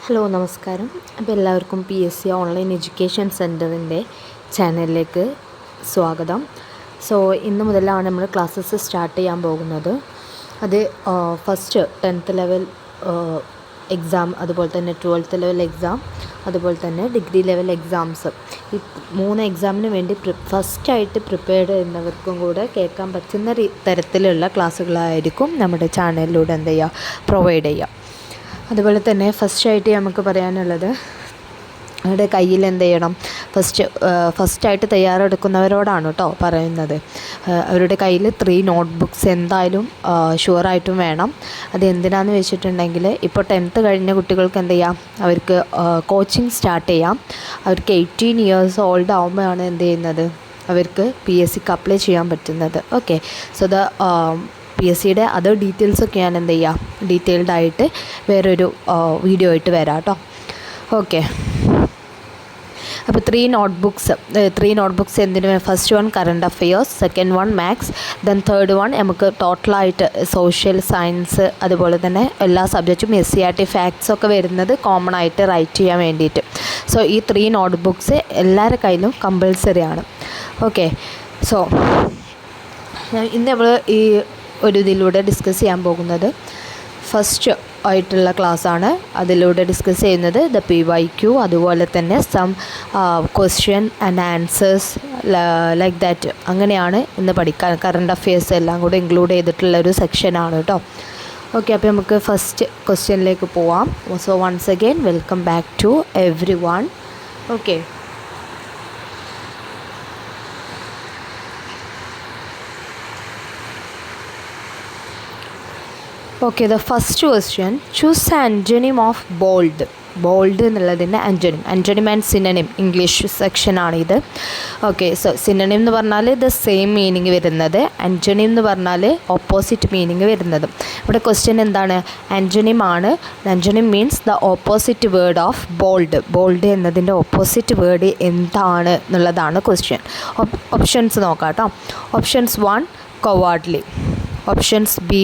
Hello നമസ്കാരം. അപ്പോൾ എല്ലാവർക്കും PSC ഓൺലൈൻ എഡ്യൂക്കേഷൻ സെൻറ്ററിൻ്റെ ചാനലിലേക്ക് സ്വാഗതം. സോ ഇന്ന് മുതലാണ് നമ്മൾ ക്ലാസ്സസ് സ്റ്റാർട്ട് ചെയ്യാൻ പോകുന്നത്. അത് ഫസ്റ്റ് 10th ലെവൽ എക്സാം, അതുപോലെ തന്നെ 12th ലെവൽ എക്സാം, അതുപോലെ തന്നെ ഡിഗ്രി ലെവൽ എക്സാംസ്, ഈ 3 എക്സാമിന് വേണ്ടി ഫസ്റ്റായിട്ട് പ്രിപ്പയർഡ് ചെയ്യുന്നവർക്കും കൂടെ കേൾക്കാൻ പറ്റുന്ന തരത്തിലുള്ള ക്ലാസ്സുകളായിരിക്കും നമ്മുടെ ചാനലിലൂടെ പ്രൊവൈഡ് ചെയ്യുക. അതുപോലെ തന്നെ ഫസ്റ്റായിട്ട് നമുക്ക് പറയാനുള്ളത്, അവരുടെ കയ്യിൽ ഫസ്റ്റായിട്ട് തയ്യാറെടുക്കുന്നവരോടാണ് കേട്ടോ പറയുന്നത്. അവരുടെ കയ്യിൽ 3 നോട്ട്ബുക്സ് എന്തായാലും ഷുവറായിട്ടും വേണം. അത് എന്തിനാണെന്ന് വെച്ചിട്ടുണ്ടെങ്കിൽ, ഇപ്പോൾ 10th കഴിഞ്ഞ കുട്ടികൾക്ക് അവർക്ക് കോച്ചിങ് സ്റ്റാർട്ട് ചെയ്യാം. അവർക്ക് 18 years ഓൾഡ് ആകുമ്പോഴാണ് അവർക്ക് PSCക്ക് അപ്ലൈ ചെയ്യാൻ പറ്റുന്നത്. ഓക്കെ, സോ PSCയുടെ അതർ ഡീറ്റെയിൽസൊക്കെ ഞാൻ ഡീറ്റെയിൽഡായിട്ട് വേറൊരു വീഡിയോ ആയിട്ട് വരാം കേട്ടോ. ഓക്കെ, അപ്പോൾ 3 നോട്ട്ബുക്സ് എന്തിനു? First one current affairs, second one maths, then third one നമുക്ക് ടോട്ടലായിട്ട് സോഷ്യൽ സയൻസ്, അതുപോലെ തന്നെ എല്ലാ സബ്ജക്റ്റും SCERT ഫാക്ട്സൊക്കെ വരുന്നത് കോമൺ ആയിട്ട് റൈറ്റ് ചെയ്യാൻ വേണ്ടിയിട്ട്. സോ ഈ 3 നോട്ട്ബുക്സ് എല്ലാവരുടെ കയ്യിലും കമ്പൾസറി ആണ്. ഓക്കെ, സോ ഇന്ന് നമ്മൾ ഈ ഒരു ഇതിലൂടെ ഡിസ്കസ് ചെയ്യാൻ പോകുന്നത് ഫസ്റ്റ് ആയിട്ടുള്ള ക്ലാസ്സാണ്. അതിലൂടെ ഡിസ്കസ് ചെയ്യുന്നത് PYQ, അതുപോലെ തന്നെ some question and answers like that. അങ്ങനെയാണ് ഇന്ന് പഠിക്കാൻ. കറണ്ട് അഫെയേഴ്സ് എല്ലാം കൂടെ ഇൻക്ലൂഡ് ചെയ്തിട്ടുള്ളൊരു സെക്ഷനാണ് കേട്ടോ. ഓക്കെ, അപ്പോൾ നമുക്ക് ഫസ്റ്റ് ക്വസ്റ്റ്യനിലേക്ക് പോവാം. So once again welcome back to everyone. Okay, okay, the first question, choose antonym of bold. Bold എന്നുള്ളതിൻ്റെ ആൻറ്റണിം ആൻഡ് സിനണിം ഇംഗ്ലീഷ് സെക്ഷനാണിത്. ഓക്കെ, സോ സിനണിം എന്ന് പറഞ്ഞാൽ ദ സെയിം മീനിങ് വരുന്നത്, ആൻറ്റണിം എന്ന് പറഞ്ഞാൽ ഓപ്പോസിറ്റ് മീനിങ് വരുന്നത്. ഇവിടെ question എന്താണ്? ആൻറ്റണിം ആണ്. Antonym means the opposite word of bold. Bold എന്നതിൻ്റെ ഓപ്പോസിറ്റ് വേർഡ് എന്താണ് എന്നുള്ളതാണ് ക്വസ്റ്റ്യൻ. ഓപ്ഷൻസ് നോക്കാം കേട്ടോ. Options 1 cowardly, options B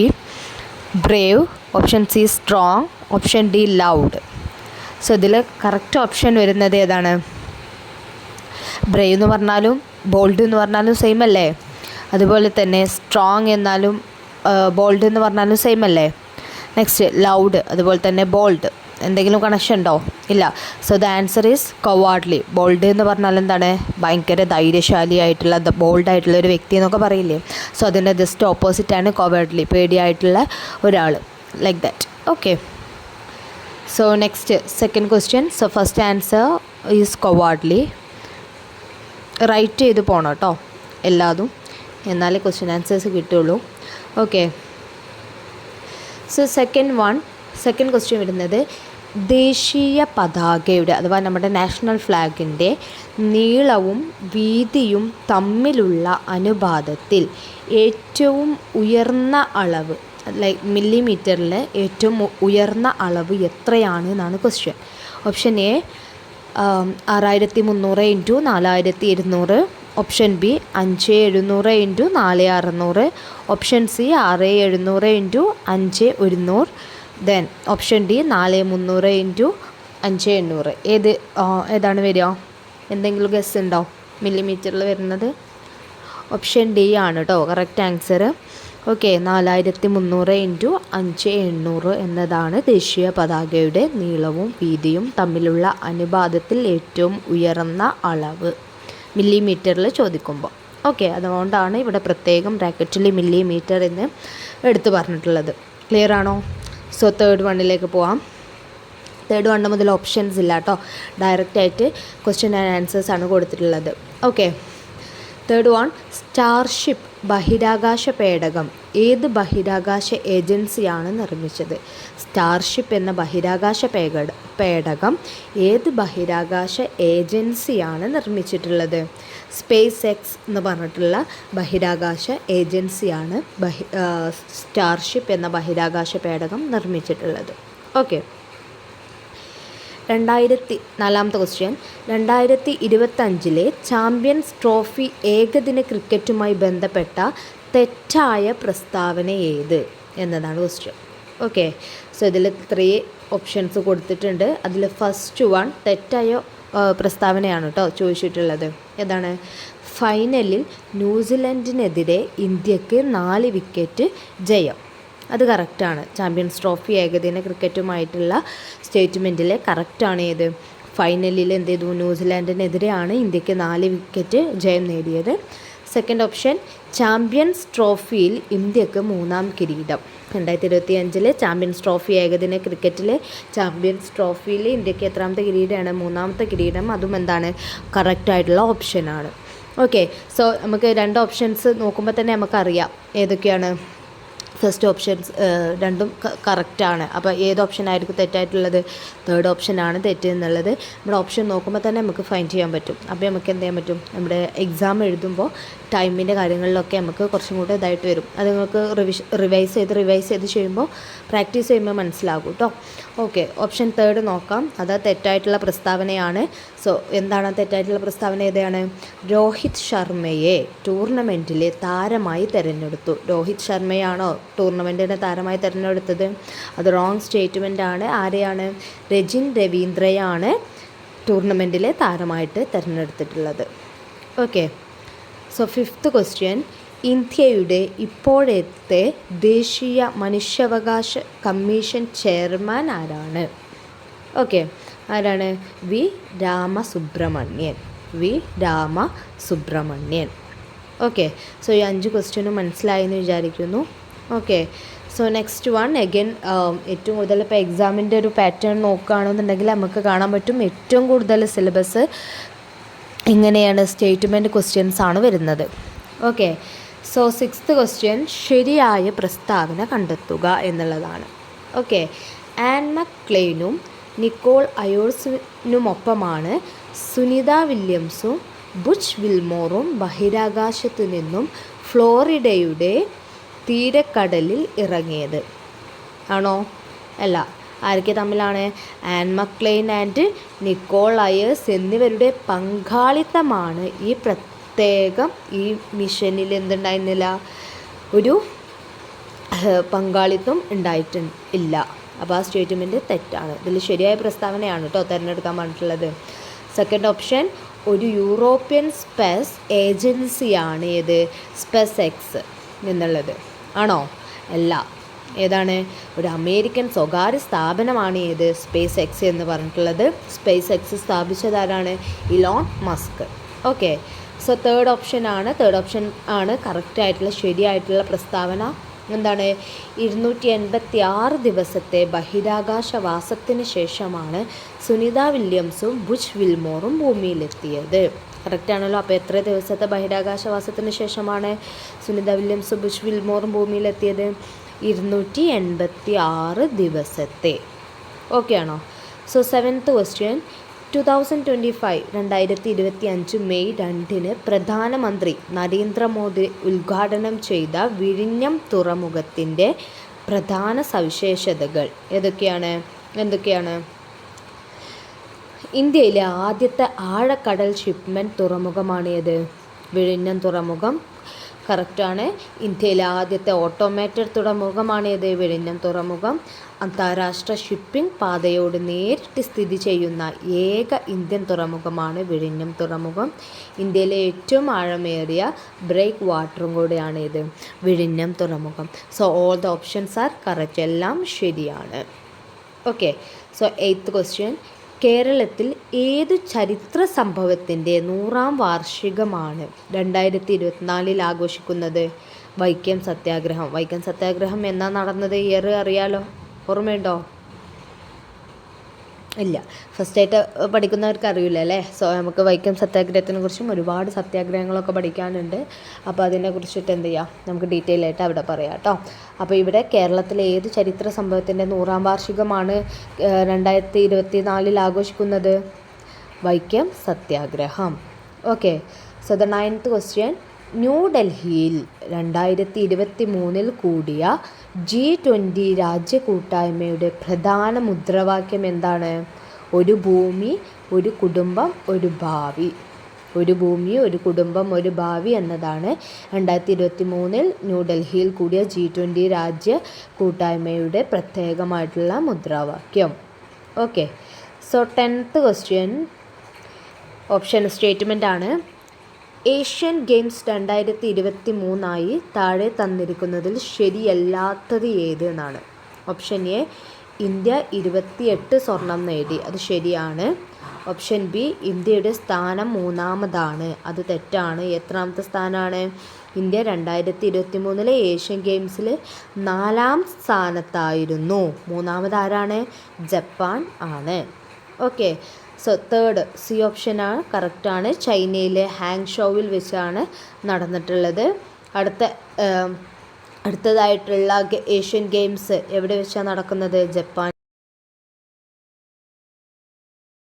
brave, option C strong, option D loud. So ഇതിൽ കറക്റ്റ് ഓപ്ഷൻ വരുന്നത് ഏതാണ്? ബ്രേവ് എന്ന് പറഞ്ഞാലും ബോൾഡ് എന്ന് പറഞ്ഞാലും സെയിം അല്ലേ? അതുപോലെ തന്നെ സ്ട്രോങ് എന്നാലും ബോൾഡ് എന്ന് പറഞ്ഞാലും സെയിം അല്ലേ? നെക്സ്റ്റ് ലൗഡ്, അതുപോലെ തന്നെ ബോൾഡ്. എന്തെങ്കിലും കണക്ഷൻ ഉണ്ടോ? ഇല്ല. So the answer is cowardly. Bold എന്ന് പറഞ്ഞാൽ എന്താണ്? ഭയങ്കര ധൈര്യശാലിയായിട്ടുള്ള, ബോൾഡായിട്ടുള്ള ഒരു വ്യക്തി എന്നൊക്കെ പറയില്ലേ? സോ അതിൻ്റെ ജസ്റ്റ് ഓപ്പോസിറ്റാണ് കവാർഡ്ലി, പേടിയായിട്ടുള്ള ഒരാൾ, like that. Okay, so next second question. So first answer is cowardly. Write ചെയ്ത് പോകണം കേട്ടോ എല്ലാതും, എന്നാലേ ക്വസ്റ്റ്യൻ ആൻസേഴ്സ് കിട്ടുള്ളൂ. ഓക്കെ, സോ സെക്കൻഡ് ക്വസ്റ്റ്യൻ വരുന്നത്, ദേശീയ പതാകയുടെ അഥവാ നമ്മുടെ നാഷണൽ ഫ്ലാഗിൻ്റെ നീളവും വീതിയും തമ്മിലുള്ള അനുപാതത്തിൽ ഏറ്റവും ഉയർന്ന അളവ്, ലൈക്ക് മില്ലിമീറ്ററിൽ ഏറ്റവും ഉയർന്ന അളവ് എത്രയാണ് എന്നാണ് question. Option A 6300 × 4200, option B 5700 × 4600, option C 6700 × 5100, then option D 4300 × 5800. ഏതാണ് വരിക? എന്തെങ്കിലും ഗസ് ഉണ്ടോ? മില്ലിമീറ്ററിൽ വരുന്നത് ഓപ്ഷൻ D ആണ് കേട്ടോ കറക്റ്റ് ആൻസർ. ഓക്കെ, 4300 × 5800 എന്നതാണ് ദേശീയ പതാകയുടെ നീളവും വീതിയും തമ്മിലുള്ള അനുപാതത്തിൽ ഏറ്റവും ഉയർന്ന അളവ് മില്ലിമീറ്ററിൽ ചോദിക്കുമ്പോൾ. ഓക്കെ, അതുകൊണ്ടാണ് ഇവിടെ പ്രത്യേകം ബ്രാക്കറ്റിൽ മില്ലിമീറ്റർ എന്ന് എടുത്തു പറഞ്ഞിട്ടുള്ളത്. ക്ലിയർ ആണോ? സോ തേർഡ് വണ്ണിലേക്ക് പോവാം. തേർഡ് വണ്ണ് മുതൽ ഓപ്ഷൻസ് ഇല്ല കേട്ടോ, ഡയറക്റ്റായിട്ട് ക്വസ്റ്റ്യൻ ആൻഡ് ആൻസേഴ്സ് ആണ് കൊടുത്തിട്ടുള്ളത്. ഓക്കെ, തേർഡ് വൺ, സ്റ്റാർഷിപ്പ് ബഹിരാകാശ പേടകം ഏത് ബഹിരാകാശ ഏജൻസിയാണ് നിർമ്മിച്ചത്? സ്റ്റാർഷിപ്പ് എന്ന ബഹിരാകാശ പേടകം ഏത് ബഹിരാകാശ ഏജൻസിയാണ് നിർമ്മിച്ചിട്ടുള്ളത്? സ്പേസ് എക്സ് എന്ന് പറഞ്ഞിട്ടുള്ള ബഹിരാകാശ ഏജൻസിയാണ് സ്റ്റാർഷിപ്പ് എന്ന ബഹിരാകാശ പേടകം നിർമ്മിച്ചിട്ടുള്ളത്. ഓക്കെ, നാലാമത്തെ ക്വസ്റ്റ്യൻ, 2025 ചാമ്പ്യൻസ് ട്രോഫി ഏകദിന ക്രിക്കറ്റുമായി ബന്ധപ്പെട്ട തെറ്റായ പ്രസ്താവന ഏത് എന്നതാണ് ക്വസ്റ്റ്യൻ. ഓക്കെ, സോ ഇതിൽ 3 ഓപ്ഷൻസ് കൊടുത്തിട്ടുണ്ട്. അതിൽ ഫസ്റ്റ് വൺ തെറ്റായ പ്രസ്താവനയാണ് കേട്ടോ ചോദിച്ചിട്ടുള്ളത്. ഏതാണ്? ഫൈനലിൽ ന്യൂസിലൻഡിനെതിരെ ഇന്ത്യക്ക് 4 വിക്കറ്റ് ജയം. അത് കറക്റ്റാണ്. ചാമ്പ്യൻസ് ട്രോഫി ഏകദിന ക്രിക്കറ്റുമായിട്ടുള്ള സ്റ്റേറ്റ്മെൻറ്റിലെ കറക്റ്റാണ് ഏത്? ഫൈനലിൽ എന്ത് ചെയ്തു? ന്യൂസിലാൻഡിനെതിരെയാണ് ഇന്ത്യക്ക് 4 വിക്കറ്റ് ജയം നേടിയത്. സെക്കൻഡ് ഓപ്ഷൻ, ചാമ്പ്യൻസ് ട്രോഫിയിൽ ഇന്ത്യക്ക് 3ാം കിരീടം. 2025 ചാമ്പ്യൻസ് ട്രോഫി ഏകദിന ക്രിക്കറ്റിലെ ചാമ്പ്യൻസ് ട്രോഫിയിൽ ഇന്ത്യക്ക് എത്രാമത്തെ കിരീടമാണ്? 3ാമത്തെ കിരീടം. അതും എന്താണ്? കറക്റ്റായിട്ടുള്ള ഓപ്ഷനാണ്. ഓക്കെ, സോ നമുക്ക് 2 ഓപ്ഷൻസ് നോക്കുമ്പോൾ തന്നെ നമുക്കറിയാം ഏതൊക്കെയാണ്. ഫസ്റ്റ് ഓപ്ഷൻസ് രണ്ടും കറക്റ്റാണ്. അപ്പോൾ ഏത് ഓപ്ഷനായിരിക്കും തെറ്റായിട്ടുള്ളത്? തേർഡ് ഓപ്ഷനാണ് തെറ്റ് എന്നുള്ളത് നമ്മുടെ ഓപ്ഷൻ നോക്കുമ്പോൾ തന്നെ നമുക്ക് ഫൈൻഡ് ചെയ്യാൻ പറ്റും. അപ്പോൾ നമുക്ക് എന്ത് ചെയ്യാൻ പറ്റും? നമ്മുടെ എക്സാം എഴുതുമ്പോൾ ടൈമിൻ്റെ കാര്യങ്ങളിലൊക്കെ നമുക്ക് കുറച്ചും കൂടെ ഇതായിട്ട് വരും. അത് നിങ്ങൾക്ക് റിവൈസ് ചെയ്ത് ചെയ്യുമ്പോൾ പ്രാക്ടീസ് ചെയ്യുമ്പോൾ മനസ്സിലാകും കേട്ടോ. ഓക്കെ, ഓപ്ഷൻ തേർഡ് നോക്കാം. അത് തെറ്റായിട്ടുള്ള പ്രസ്താവനയാണ്. സോ എന്താണ് തെറ്റായിട്ടുള്ള പ്രസ്താവന? ഏതാണ്? രോഹിത് ശർമ്മയെ ടൂർണമെൻറ്റിലെ താരമായി തിരഞ്ഞെടുത്തു. രോഹിത് ശർമ്മയാണോ ടൂർണമെൻറ്റിൻ്റെ താരമായി തിരഞ്ഞെടുത്തത്? അത് റോങ് സ്റ്റേറ്റ്മെൻ്റ് ആണ്. ആരെയാണ്? രജിൻ രവീന്ദ്രയാണ് ടൂർണമെൻറ്റിലെ താരമായിട്ട് തിരഞ്ഞെടുത്തിട്ടുള്ളത്. ഓക്കെ, സോ ഫിഫ്ത്ത് ക്വസ്റ്റ്യൻ, ഇന്ത്യയുടെ ഇപ്പോഴത്തെ ദേശീയ മനുഷ്യാവകാശ കമ്മീഷൻ ചെയർമാൻ ആരാണ്? ഓക്കെ, ആരാണ്? വി രാമസുബ്രഹ്മണ്യൻ. ഓക്കെ, സോ ഈ 5 ക്വസ്റ്റ്യനും മനസ്സിലായെന്ന് വിചാരിക്കുന്നു. Okay, so next one again ഏറ്റവും കൂടുതൽ ഇപ്പോൾ എക്സാമിൻ്റെ ഒരു പാറ്റേൺ നോക്കുകയാണെന്നുണ്ടെങ്കിൽ നമുക്ക് കാണാൻ പറ്റും ഏറ്റവും കൂടുതൽ സിലബസ് ഇങ്ങനെയാണ്, സ്റ്റേറ്റ്മെൻറ്റ് ക്വസ്റ്റ്യൻസ് ആണ് വരുന്നത്. ഓക്കെ, സോ 6th ക്വസ്റ്റ്യൻ, ശരിയായ പ്രസ്താവന കണ്ടെത്തുക എന്നുള്ളതാണ്. ഓക്കെ, ആൻ മക്ലെയിനും നിക്കോൾ അയോൾസിനുമൊപ്പമാണ് സുനിത വില്യംസും ബുച്ച് വിൽമോറും ബഹിരാകാശത്തു നിന്നും ഫ്ലോറിഡയുടെ തീരക്കടലിൽ ഇറങ്ങിയത്. ആണോ? അല്ല. ആരൊക്കെ തമ്മിലാണ്? Anne McClain and Nicole Ayers എന്നിവരുടെ പങ്കാളിത്തമാണ് ഈ പ്രത്യേകം ഈ മിഷനിൽ എന്തുണ്ടായിരുന്നില്ല? ഒരു പങ്കാളിത്തം ഉണ്ടായിട്ടില്ല. അപ്പോൾ ആ സ്റ്റേറ്റ്മെൻറ്റ് തെറ്റാണ്. ഇതിൽ ശരിയായ പ്രസ്താവനയാണ് കേട്ടോ തിരഞ്ഞെടുക്കാൻ പറഞ്ഞിട്ടുള്ളത്. സെക്കൻഡ് ഓപ്ഷൻ, ഒരു യൂറോപ്യൻ സ്പേസ് ഏജൻസിയാണ് ഏത്? സ്പേസ് എക്സ് എന്നുള്ളത്. ആണോ? അല്ല. ഏതാണ്? ഒരു അമേരിക്കൻ സ്വകാര്യ സ്ഥാപനമാണ് ഏത്? സ്പേസ് എക്സ് എന്ന് പറഞ്ഞിട്ടുള്ളത്. സ്പേസ് എക്സ് സ്ഥാപിച്ചതാരാണ്? Elon Musk. Okay, so third option ആണ് കറക്റ്റായിട്ടുള്ള ശരിയായിട്ടുള്ള പ്രസ്താവന. എന്താണ്? 286 ദിവസത്തെ ബഹിരാകാശവാസത്തിന് ശേഷമാണ് സുനിത വില്യംസും ബുച്ച് വിൽമോറും ഭൂമിയിലെത്തിയത്. കറക്റ്റാണല്ലോ. അപ്പോൾ എത്ര ദിവസത്തെ ബഹിരാകാശവാസത്തിന് ശേഷമാണ് സുനിത വില്യംസും ബുച്ച് വിൽമോറും ഭൂമിയിലെത്തിയത്? 286 ദിവസത്തെ. ഓക്കെ ആണോ? സോ 7th ക്വസ്റ്റ്യൻ, 2025 മെയ് 2 പ്രധാനമന്ത്രി നരേന്ദ്രമോദി ഉദ്ഘാടനം ചെയ്ത വിഴിഞ്ഞം തുറമുഖത്തിൻ്റെ പ്രധാന സവിശേഷതകൾ എന്തൊക്കെയാണ്? ഇന്ത്യയിലെ ആദ്യത്തെ ആഴക്കടൽ ഷിപ്മെൻറ്റ് തുറമുഖമാണ് ഏത്? വിഴിഞ്ഞം തുറമുഖം. കറക്റ്റാണ്. ഇന്ത്യയിലെ ആദ്യത്തെ ഓട്ടോമേറ്റഡ് തുറമുഖമാണ് ഏത്? വിഴിഞ്ഞം തുറമുഖം. അന്താരാഷ്ട്ര ഷിപ്പിംഗ് പാതയോട് നേരിട്ട് സ്ഥിതി ചെയ്യുന്ന ഏക ഇന്ത്യൻ തുറമുഖമാണ് വിഴിഞ്ഞം തുറമുഖം. ഇന്ത്യയിലെ ഏറ്റവും ആഴമേറിയ ബ്രേക്ക് വാട്ടറും കൂടെയാണ് ഇത് വിഴിഞ്ഞം തുറമുഖം. So all the options are correct. എല്ലാം ശരിയാണ്. ഓക്കെ, സോ 8th ക്വസ്റ്റ്യൻ, കേരളത്തിൽ ഏതു ചരിത്ര സംഭവത്തിൻ്റെ 100ാം വാർഷികമാണ് 2024 ആഘോഷിക്കുന്നത്? വൈക്കം സത്യാഗ്രഹം എന്നാ നടന്നത്? ഇയർ അറിയാലോ? ഓർമ്മയുണ്ടോ? ഇല്ല. ഫസ്റ്റായിട്ട് പഠിക്കുന്നവർക്ക് അറിയില്ല അല്ലേ? സോ നമുക്ക് വൈക്കം സത്യാഗ്രഹത്തിനെ കുറിച്ചും ഒരുപാട് സത്യാഗ്രഹങ്ങളൊക്കെ പഠിക്കാനുണ്ട്. അപ്പോൾ അതിനെക്കുറിച്ചിട്ട് എന്ത് ചെയ്യാം, നമുക്ക് ഡീറ്റെയിൽ ആയിട്ട് അവിടെ പറയാം കേട്ടോ. അപ്പോൾ ഇവിടെ കേരളത്തിലെ ഏത് ചരിത്ര സംഭവത്തിൻ്റെ 100ാം വാർഷികമാണ് 2024 ആഘോഷിക്കുന്നത്? വൈക്കം സത്യാഗ്രഹം. Okay, so the 9th question, ന്യൂഡൽഹിയിൽ 2023 കൂടിയ G20 രാജ്യ കൂട്ടായ്മയുടെ പ്രധാന മുദ്രാവാക്യം എന്താണ്? ഒരു ഭൂമി, ഒരു കുടുംബം, ഒരു ഭാവി. ഒരു ഭൂമി, ഒരു കുടുംബം, ഒരു ഭാവി എന്നതാണ് 2023 ന്യൂഡൽഹിയിൽ കൂടിയ G20 രാജ്യ കൂട്ടായ്മയുടെ പ്രത്യേകമായിട്ടുള്ള മുദ്രാവാക്യം. Okay, so 10th question option statement ആണ്. ഏഷ്യൻ ഗെയിംസ് 2023 താഴെ തന്നിരിക്കുന്നതിൽ ശരിയല്ലാത്തത് ഏത് എന്നാണ്. ഓപ്ഷൻ എ, ഇന്ത്യ 28 സ്വർണം നേടി, അത് ശരിയാണ്. ഓപ്ഷൻ ബി, ഇന്ത്യയുടെ സ്ഥാനം 3-ാമതാണ്, അത് തെറ്റാണ്. എത്രാമത്തെ സ്ഥാനമാണ്? ഇന്ത്യ 2023 ഏഷ്യൻ ഗെയിംസിൽ 4-ാം സ്ഥാനത്തായിരുന്നു. 3-ാമത് ആരാണ്? ജപ്പാൻ ആണ്. ഓക്കെ, സോ തേർഡ് സി ഓപ്ഷനാണ് കറക്റ്റാണ്. ചൈനയിലെ ഹാങ്ഷോവിൽ വെച്ചാണ് നടന്നിട്ടുള്ളത്. അടുത്തതായിട്ടുള്ള ഏഷ്യൻ ഗെയിംസ് എവിടെ വെച്ചാണ് നടക്കുന്നത്? ജപ്പാൻ